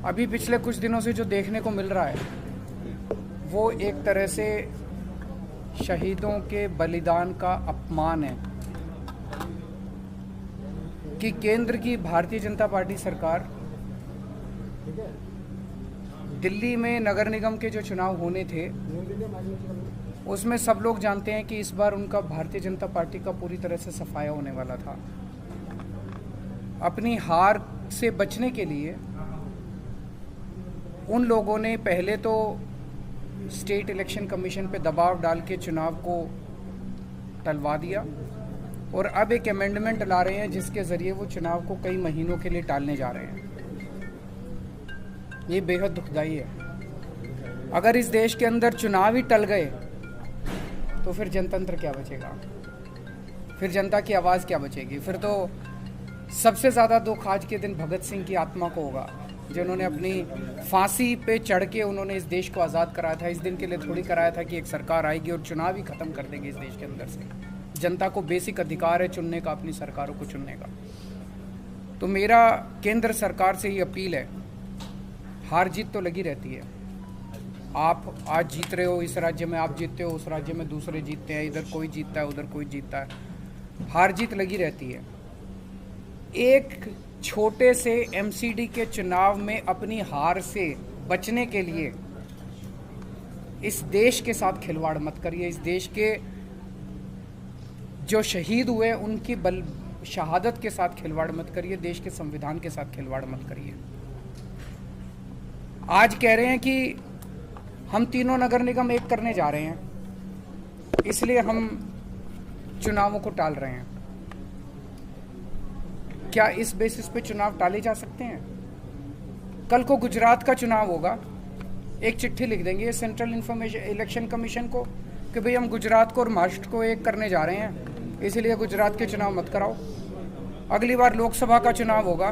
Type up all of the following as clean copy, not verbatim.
अभी पिछले कुछ दिनों से जो देखने को मिल रहा है वो एक तरह से शहीदों के बलिदान का अपमान है कि केंद्र की भारतीय जनता पार्टी सरकार दिल्ली में नगर निगम के जो चुनाव होने थे उसमें सब लोग जानते हैं कि इस बार उनका भारतीय जनता पार्टी का पूरी तरह से सफाया होने वाला था। अपनी हार से बचने के लिए उन लोगों ने पहले तो स्टेट इलेक्शन कमीशन पे दबाव डाल के चुनाव को टलवा दिया और अब एक अमेंडमेंट ला रहे हैं जिसके ज़रिए वो चुनाव को कई महीनों के लिए टालने जा रहे हैं। ये बेहद दुखदाई है। अगर इस देश के अंदर चुनाव ही टल गए तो फिर जनतंत्र क्या बचेगा, फिर जनता की आवाज़ क्या बचेगी। फिर तो सबसे ज़्यादा दुख आज के दिन भगत सिंह की आत्मा को होगा जिन्होंने अपनी फांसी पे चढ़ के उन्होंने इस देश को आज़ाद कराया था। इस दिन के लिए थोड़ी कराया था कि एक सरकार आएगी और चुनाव ही ख़त्म कर देगी इस देश के अंदर से। जनता को बेसिक अधिकार है चुनने का, अपनी सरकारों को चुनने का। तो मेरा केंद्र सरकार से ही अपील है, हार जीत तो लगी रहती है। आप आज जीत रहे हो, इस राज्य में आप जीतते हो, उस राज्य में दूसरे जीतते हैं, इधर कोई जीतता है, उधर कोई जीतता है। हार जीत लगी रहती है। एक छोटे से एमसीडी के चुनाव में अपनी हार से बचने के लिए इस देश के साथ खिलवाड़ मत करिए। इस देश के जो शहीद हुए उनकी शहादत के साथ खिलवाड़ मत करिए। देश के संविधान के साथ खिलवाड़ मत करिए। आज कह रहे हैं कि हम तीनों नगर निगम एक करने जा रहे हैं, इसलिए हम चुनावों को टाल रहे हैं। क्या इस बेसिस पे चुनाव टाले जा सकते हैं? कल को गुजरात का चुनाव होगा, एक चिट्ठी लिख देंगे सेंट्रल इलेक्शन कमीशन को कि भाई हम गुजरात को और महाराष्ट्र को एक करने जा रहे हैं, इसलिए गुजरात के चुनाव मत कराओ। अगली बार लोकसभा का चुनाव होगा,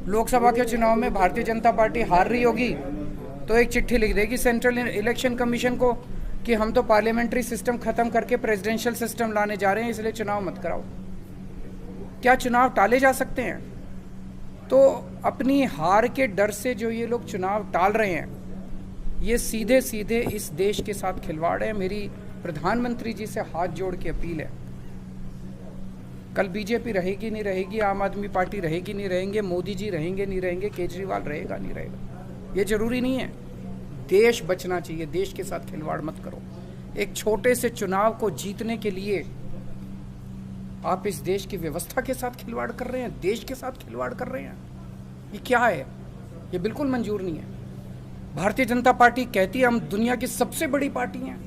लोकसभा के चुनाव में भारतीय जनता पार्टी हार रही होगी तो एक चिट्ठी लिख देगी सेंट्रल इलेक्शन कमीशन को कि हम तो पार्लियामेंट्री सिस्टम खत्म करके प्रेसिडेंशियल सिस्टम लाने जा रहे हैं, इसलिए चुनाव मत कराओ। क्या चुनाव टाले जा सकते हैं? तो अपनी हार के डर से जो ये लोग चुनाव टाल रहे हैं, ये सीधे सीधे इस देश के साथ खिलवाड़ है। मेरी प्रधानमंत्री जी से हाथ जोड़ के अपील है, कल बीजेपी रहेगी नहीं रहेगी, आम आदमी पार्टी रहेगी नहीं रहेंगे, मोदी जी रहेंगे नहीं रहेंगे, केजरीवाल रहेगा नहीं रहेगा, ये जरूरी नहीं है। देश बचना चाहिए, देश के साथ खिलवाड़ मत करो। एक छोटे से चुनाव को जीतने के लिए आप इस देश की व्यवस्था के साथ खिलवाड़ कर रहे हैं, देश के साथ खिलवाड़ कर रहे हैं। ये क्या है? ये बिल्कुल मंजूर नहीं है। भारतीय जनता पार्टी कहती है हम दुनिया की सबसे बड़ी पार्टी हैं।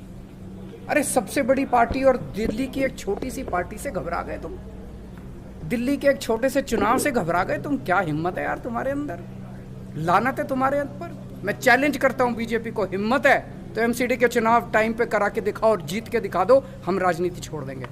अरे सबसे बड़ी पार्टी और दिल्ली की एक छोटी सी पार्टी से घबरा गए तुम? दिल्ली के एक छोटे से चुनाव से घबरा गए तुम? क्या हिम्मत है यार तुम्हारे अंदर, लानत है तुम्हारे अंदर। मैं चैलेंज करता हूं बीजेपी को, हिम्मत है तो एमसीडी के चुनाव टाइम पे करा के दिखाओ और जीत के दिखा दो, हम राजनीति छोड़ देंगे।